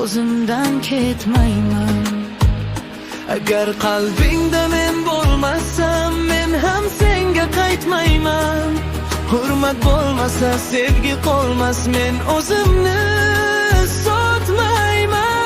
o'zimdan ketmayman. Agar qalbingda men bo'lmasam, men ham senga qaytmayman. Hurmat bo'lmasa, sevgi qolmas, men o'zimni sotmayman.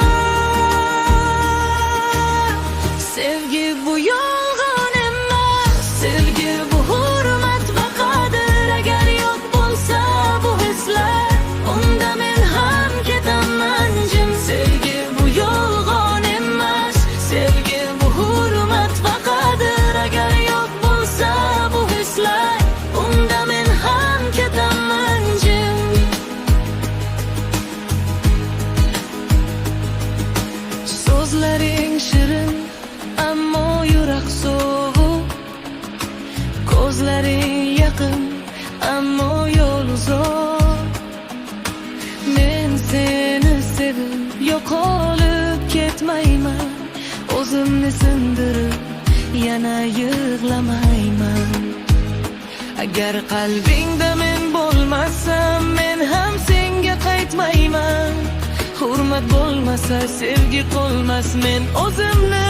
Sevgi bu yolg'on emas, sevgi bu hurmat va qadr. Agar yo'q bo'lsa bu hislar, unda men ham ketaman jim. Sevgi bu yolg'on emas, sevgi bu hurmat va qadr. Agar yo'q bo'lsa bu hislar, unda men ham ketaman jim. So'zlaring shirin, ammo yurak sovuq. Ko'zlaring yaqin, ammo yo'l uzoq. Men seni sevib yo'qolib ketmayman. O'zimni sindirib yana yig'lamayman. Agar qalbingda men bo'lmasam, men ham senga qaytmayman. Hurmat bo'lmasa, sevgi qolmas, men o'zimni